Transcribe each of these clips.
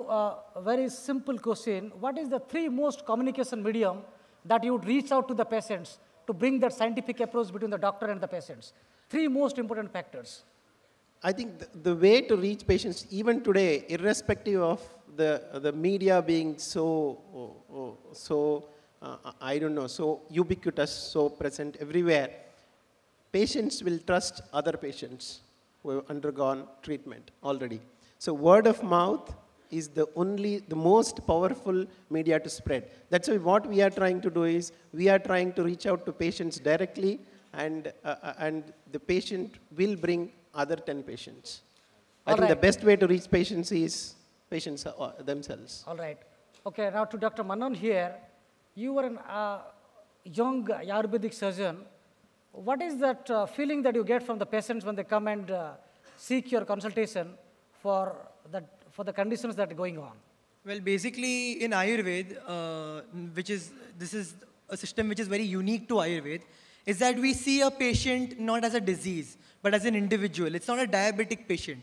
A very simple question. What is the three most communication medium that you would reach out to the patients to bring that scientific approach between the doctor and the patients? Three most important factors. I think the way to reach patients, even today, irrespective of the media being I don't know, so ubiquitous, so present everywhere, patients will trust other patients who have undergone treatment already. So word of mouth is the most powerful media to spread. That's why what we are trying to do is, we are trying to reach out to patients directly, and the patient will bring other 10 patients. I think the best way to reach patients is patients themselves. All right. Okay, now to Dr. Manan here. You were a young Ayurvedic surgeon. What is that feeling that you get from the patients when they come and seek your consultation for the conditions that are going on? Well, basically in Ayurveda, this is a system which is very unique to Ayurveda, is that we see a patient not as a disease, but as an individual. It's not a diabetic patient.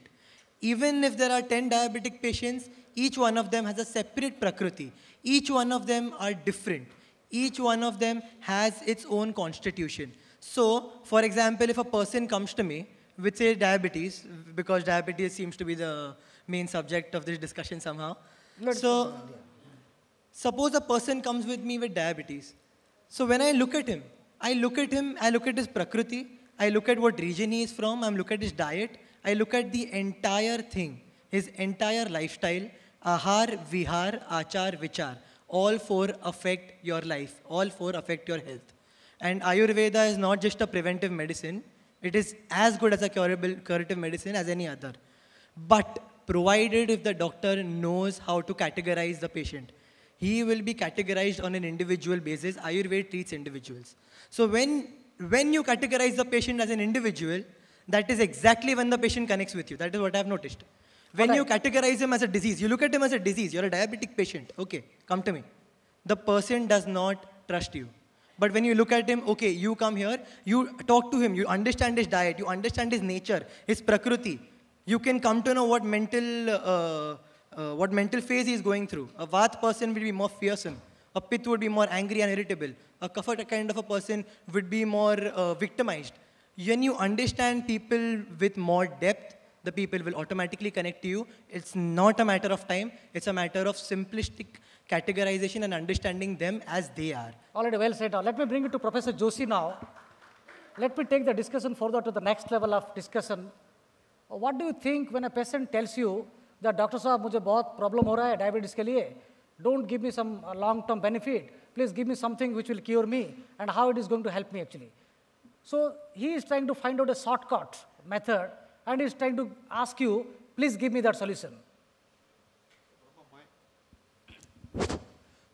Even if there are 10 diabetic patients, each one of them has a separate prakriti. Each one of them are different. Each one of them has its own constitution. So, for example, if a person comes to me with, say, diabetes, because diabetes seems to be the main subject of this discussion somehow. Suppose a person comes with me with diabetes. So when I look at him, I look at his prakriti, I look at what region he is from, I look at his diet, I look at the entire thing, his entire lifestyle, ahar, vihar, achar, vichar. All four affect your life, all four affect your health. And Ayurveda is not just a preventive medicine, it is as good as a curative medicine as any other. But provided if the doctor knows how to categorize the patient, he will be categorized on an individual basis. Ayurveda treats individuals. So when you categorize the patient as an individual, that is exactly when the patient connects with you. That is what I have noticed. When you categorize him as a disease, you look at him as a disease, you're a diabetic patient, okay, come to me. The person does not trust you. But when you look at him, okay, you come here, you talk to him, you understand his diet, you understand his nature, his prakriti. You can come to know what mental phase he is going through. A Vata person will be more fearsome. A Pitta would be more angry and irritable. A Kapha kind of a person would be more victimized. When you understand people with more depth, the people will automatically connect to you. It's not a matter of time. It's a matter of simplistic categorization and understanding them as they are. Already well said. Let me bring it to Professor Joshi now. Let me take the discussion further to the next level of discussion. What do you think when a patient tells you that Dr. Sahab, मुझे बहुत problem हो रहा है diabetes के लिए. Don't give me some long-term benefit. Please give me something which will cure me and how it is going to help me actually. So he is trying to find out a shortcut method and he is trying to ask you, please give me that solution.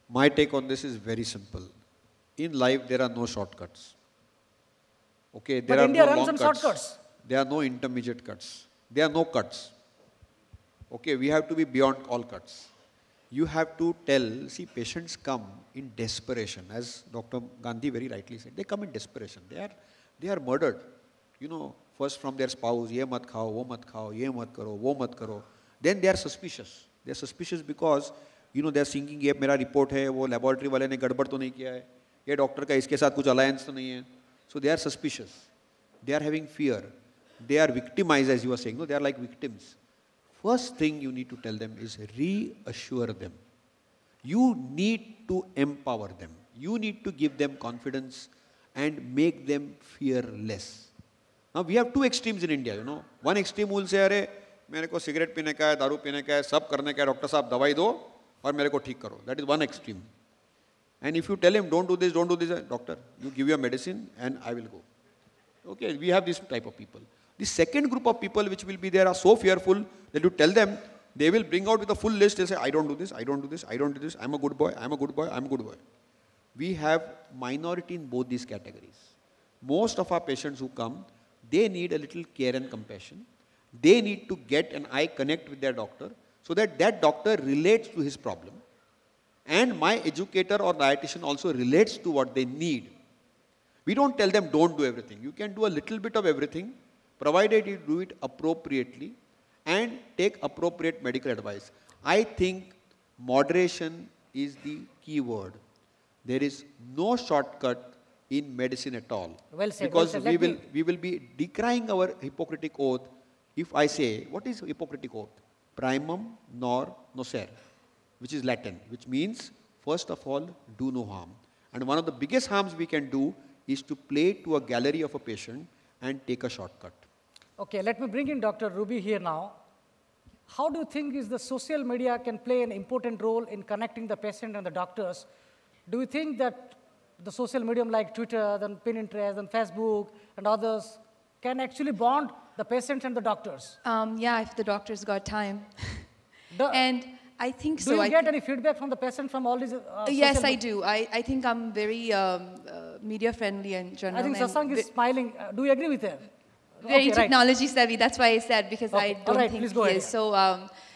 My take on this is very simple. In life, there are no shortcuts. Okay, there but are India no runs long on cuts. shortcuts. There are no intermediate cuts. There are no cuts. Okay, we have to be beyond all cuts. You have to tell, see, patients come in desperation, as Dr. Gandhi very rightly said. They come in desperation. They are murdered. You know, first from their spouse, ye mat khao, wo mat khao, ye mat karo, wo mat karo. Then they are suspicious. They are suspicious because, you know, they are thinking, ye mera report hai, wo laboratory wale ne gadbad to nahi kiya hai, ye doctor ka iske saath kuch alliance to nahi hai. So they are suspicious. They are having fear. They are victimized, as you were saying. No, they are like victims. First thing you need to tell them is reassure them. You need to empower them. You need to give them confidence and make them fearless. Now we have two extremes in India, you know. One extreme will say, "Arey, मेरे को cigarette पीने का है, दारू पीने का है, सब करने का है, डॉक्टर साहब दवाई दो और मेरे को ठीक करो." That is one extreme. And if you tell him, don't do this, doctor, you give your medicine and I will go. Okay, we have this type of people. The second group of people which will be there are so fearful that you tell them, they will bring out with a full list, they say, I don't do this, I don't do this, I don't do this, I'm a good boy, I'm a good boy, I'm a good boy. We have minority in both these categories. Most of our patients who come, they need a little care and compassion. They need to get an eye connect with their doctor so that that doctor relates to his problem. And my educator or dietitian also relates to what they need. We don't tell them don't do everything. You can do a little bit of everything, provided you do it appropriately and take appropriate medical advice. I think moderation is the key word. There is no shortcut in medicine at all. Well said. Because well said. we will be decrying our Hippocratic oath if I say, what is Hippocratic oath? Primum nor nocere, which is Latin, which means, first of all, do no harm. And one of the biggest harms we can do is to play to a gallery of a patient and take a shortcut. Okay, let me bring in Dr. Ruby here now. How do you think is the social media can play an important role in connecting the patient and the doctors? Do you think that the social medium like Twitter, then Pinterest, and Facebook, and others can actually bond the patients and the doctors? Yeah, if the doctor's got time. Do- And I think so. Do you get any feedback from the patient from all these? Yes, social I do. I think I'm very media friendly in general. I think and Shashank is smiling. Do you agree with her? very Okay, right. technology savvy. That's why I said, because Okay, I don't alright, think please go he ahead. is. So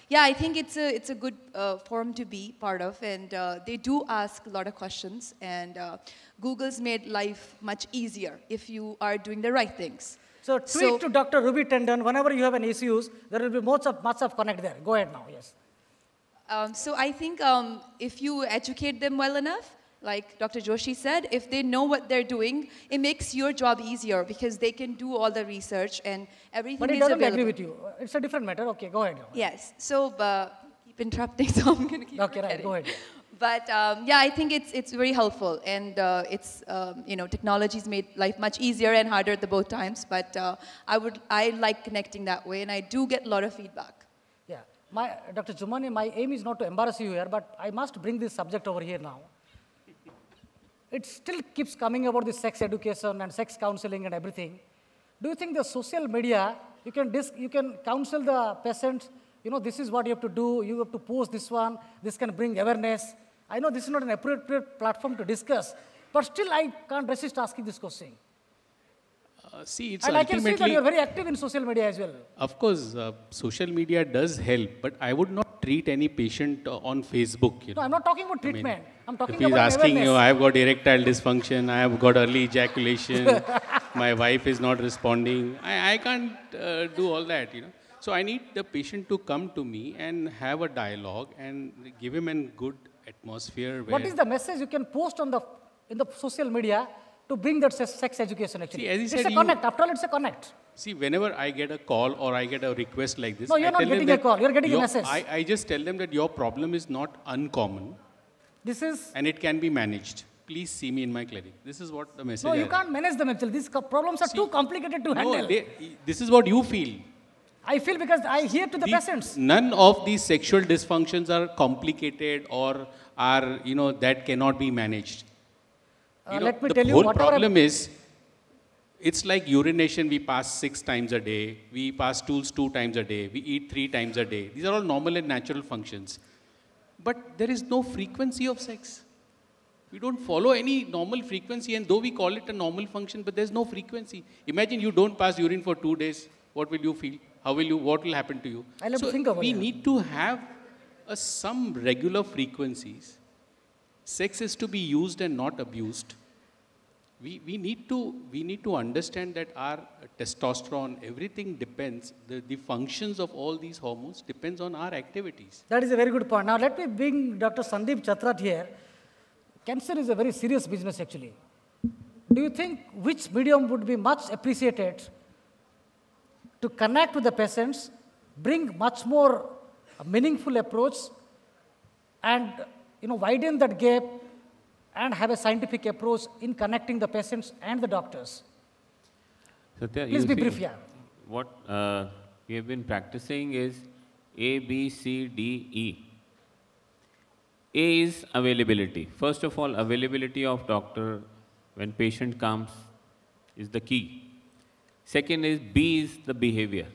yeah, I think it's a good forum to be part of, and they do ask a lot of questions, and Google's made life much easier if you are doing the right things. So tweet to Dr. Ruby Tandon whenever you have any issues. There will be much of connect there. Go ahead now. Yes. So I think if you educate them well enough, like Dr. Joshi said, if they know what they're doing, it makes your job easier because they can do all the research and everything But he is doesn't available. agree with you. It's a different matter. Okay, go ahead. Yes. So keep interrupting, so I'm going to keep Okay, right. forgetting. Go ahead. But yeah, I think it's very helpful, and it's technology's made life much easier and harder at the both times. But I like connecting that way, and I do get a lot of feedback. Yeah. Dr. Jumani, my aim is not to embarrass you here, but I must bring this subject over here now. It still keeps coming about the sex education and sex counseling and everything. Do you think the social media, you can counsel the patients, this is what you have to do, you have to post this one, this can bring awareness. I know this is not an appropriate platform to discuss, but still I can't resist asking this question. See, it's And I can see that ultimately, you're very active in social media as well. of course, social media does help, but I would not treat any patient on Facebook. No, I'm not talking about treatment. I'm talking If he's about asking awareness. you, I have got erectile dysfunction, I have got early ejaculation, my wife is not responding, I can't do all that, So I need the patient to come to me and have a dialogue and give him a good atmosphere. What where- is the message you can post in the social media to bring that sex education actually? See, as he It's said, a connect. After all, it's a connect. See, whenever I get a call or I get a request like this, No, you're I not tell them getting a that call, you're getting a message. I just tell them that your problem is not uncommon This is, and it can be managed. Please see me in my clinic. This is what the message no, you I can't manage them actually. These problems are too complicated to handle. No, this is what you feel. I feel because I hear to the patients. None of these sexual dysfunctions are complicated or are, that cannot be managed. Let me the tell you whole whatever problem is, it's like urination, we pass 6 times a day, we pass stools 2 times a day, we eat 3 times a day. These are all normal and natural functions. But there is no frequency of sex. We don't follow any normal frequency, and though we call it a normal function, but there's no frequency. Imagine you don't pass urine for 2 days. What will you feel? What will happen to you? I'll have to think about we it. need to have some regular frequencies. Sex is to be used and not abused. We need to understand that our testosterone, everything depends, the functions of all these hormones depends on our activities. That is a very good point. Now let me bring Dr. Sandeep Chatrat here. Cancer is a very serious business actually. Do you think which medium would be much appreciated to connect with the patients, bring much more meaningful approach, and widen that gap and have a scientific approach in connecting the patients and the doctors? Satya, Please you be see, brief, yeah. What we have been practicing is A, B, C, D, E. A is availability. First of all, availability of doctor when patient comes is the key. Second is B is the behavior.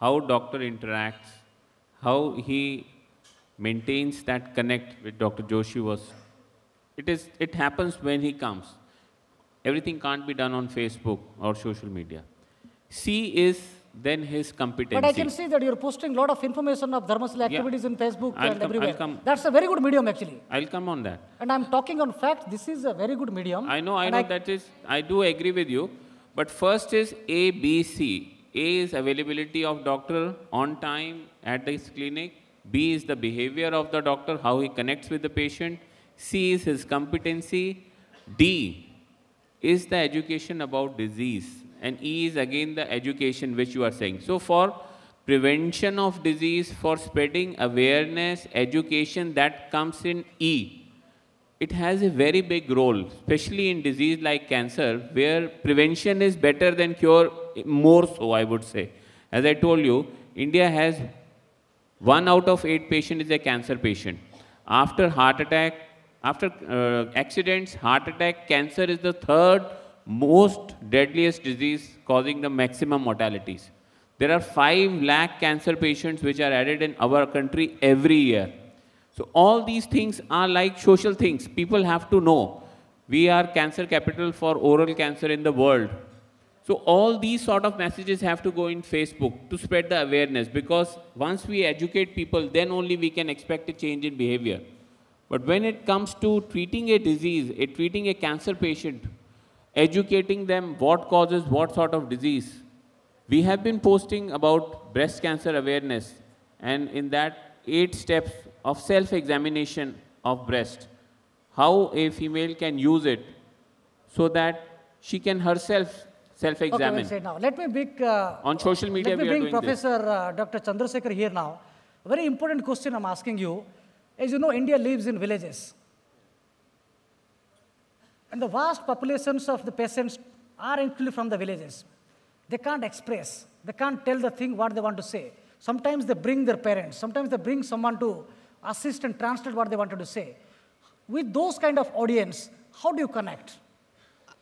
How doctor interacts, how he maintains that connect with Dr. Joshi was. It happens when he comes. Everything can't be done on Facebook or social media. C is then his competency. But I can see that you're posting a lot of information of Dharmasala activities in Facebook and everywhere. I'll come. That's a very good medium actually. I'll come on that. And I'm talking on fact, this is a very good medium. I know that is, I do agree with you. But first is A, B, C. A is availability of doctor on time at this clinic. B is the behavior of the doctor, how he connects with the patient. C is his competency. D is the education about disease. And E is again the education which you are saying. So for prevention of disease, for spreading awareness, education, that comes in E. It has a very big role, especially in disease like cancer, where prevention is better than cure, more so I would say. As I told you, India has 1 out of 8 patients is a cancer patient. After heart attack, after accidents, heart attack, cancer is the 3rd most deadliest disease causing the maximum mortalities. There are 5 lakh cancer patients which are added in our country every year. So all these things are like social things. People have to know. We are cancer capital for oral cancer in the world. So all these sort of messages have to go in Facebook to spread the awareness, because once we educate people, then only we can expect a change in behavior. But when it comes to treating a disease, treating a cancer patient, educating them what causes what sort of disease. We have been posting about breast cancer awareness, and in that 8 steps of self-examination of breast, how a female can use it so that she can herself self-examine. Okay, now let me bring on social media. Let me bring Professor Dr. Chandrasekar here now. A very important question I'm asking you. As you know, India lives in villages. And the vast populations of the patients are actually from the villages. They can't express. They can't tell the thing what they want to say. Sometimes they bring their parents. Sometimes they bring someone to assist and translate what they wanted to say. With those kind of audience, how do you connect?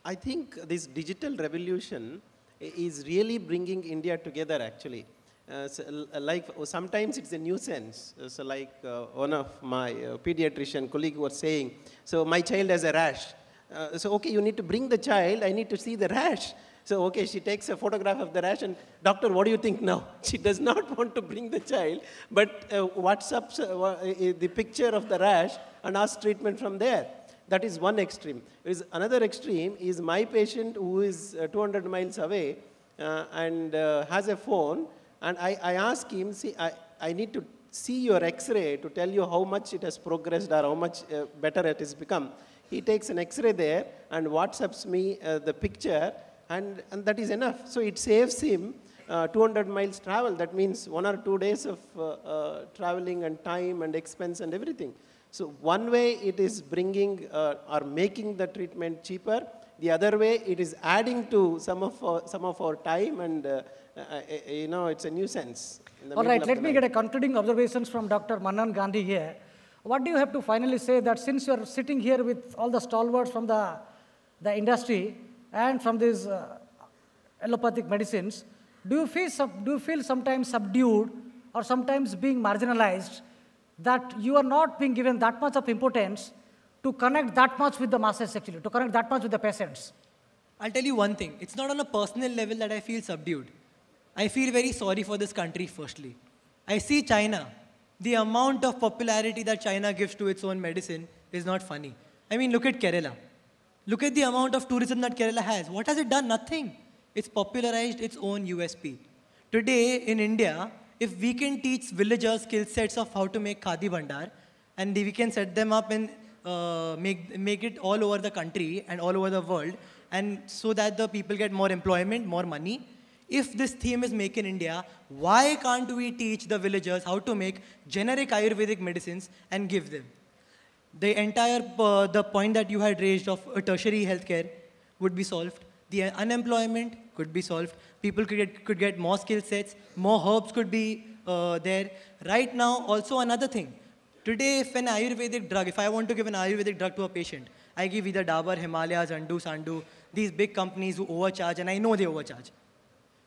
I think this digital revolution is really bringing India together, actually. Sometimes it's a nuisance. So like one of my pediatrician colleague was saying, so my child has a rash. So okay, you need to bring the child, I need to see the rash. So okay, she takes a photograph of the rash and, doctor, what do you think now? She does not want to bring the child, but WhatsApps the picture of the rash and ask treatment from there. That is one extreme. Another extreme is my patient who is 200 miles away and has a phone, and I ask him, see, I need to see your X-ray to tell you how much it has progressed or how much better it has become. He takes an X-ray there and WhatsApps me the picture, and that is enough. So it saves him 200 miles travel. That means 1 or 2 days of traveling and time and expense and everything. So one way it is bringing or making the treatment cheaper. The other way it is adding to some of our time, and it's a nuisance. All right, let me get a concluding observations from Dr. Manan Gandhi here. What do you have to finally say that since you are sitting here with all the stalwarts from the industry and from these allopathic medicines, do you feel sometimes subdued or sometimes being marginalized, that you are not being given that much of importance to connect that much with the masses, actually, to connect that much with the patients? I'll tell you one thing. It's not on a personal level that I feel subdued. I feel very sorry for this country, firstly. I see China. The amount of popularity that China gives to its own medicine is not funny. I mean, look at Kerala. Look at the amount of tourism that Kerala has. What has it done? Nothing. It's popularized its own USP. Today, in India, if we can teach villagers skill sets of how to make khadi bhandar, and we can set them up and make it all over the country and all over the world, and so that the people get more employment, more money. If this theme is Make in India, why can't we teach the villagers how to make generic Ayurvedic medicines and give them? The entire the point that you had raised of tertiary healthcare would be solved. The unemployment could be solved. People could get more skill sets. More herbs could be there. Right now, also another thing. Today, if an Ayurvedic drug, if I want to give an Ayurvedic drug to a patient, I give either Dabur, Himalayas, Andu, Sandu, these big companies who overcharge, and I know they overcharge.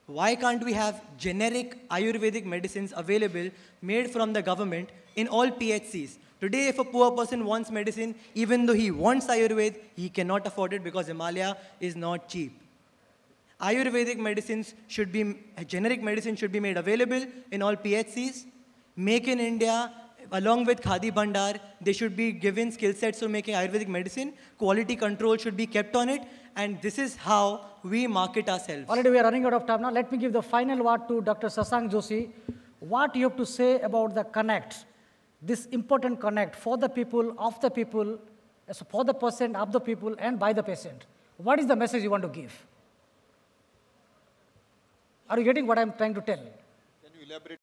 Why can't we have generic Ayurvedic medicines available made from the government in all PHCs? Today, if a poor person wants medicine, even though he wants Ayurveda, he cannot afford it because Himalaya is not cheap. Ayurvedic medicines should be, generic medicine should be made available in all PHCs. Make in India, along with Khadi Bhandar, they should be given skill sets for making Ayurvedic medicine. Quality control should be kept on it. And this is how we market ourselves. Already we are running out of time now. Let me give the final word to Dr. Shashank Joshi. What you have to say about the connect this important connect for the people, of the people, for the patient, of the people, and by the patient. What is the message you want to give? Are you getting what I'm trying to tell? Can you elaborate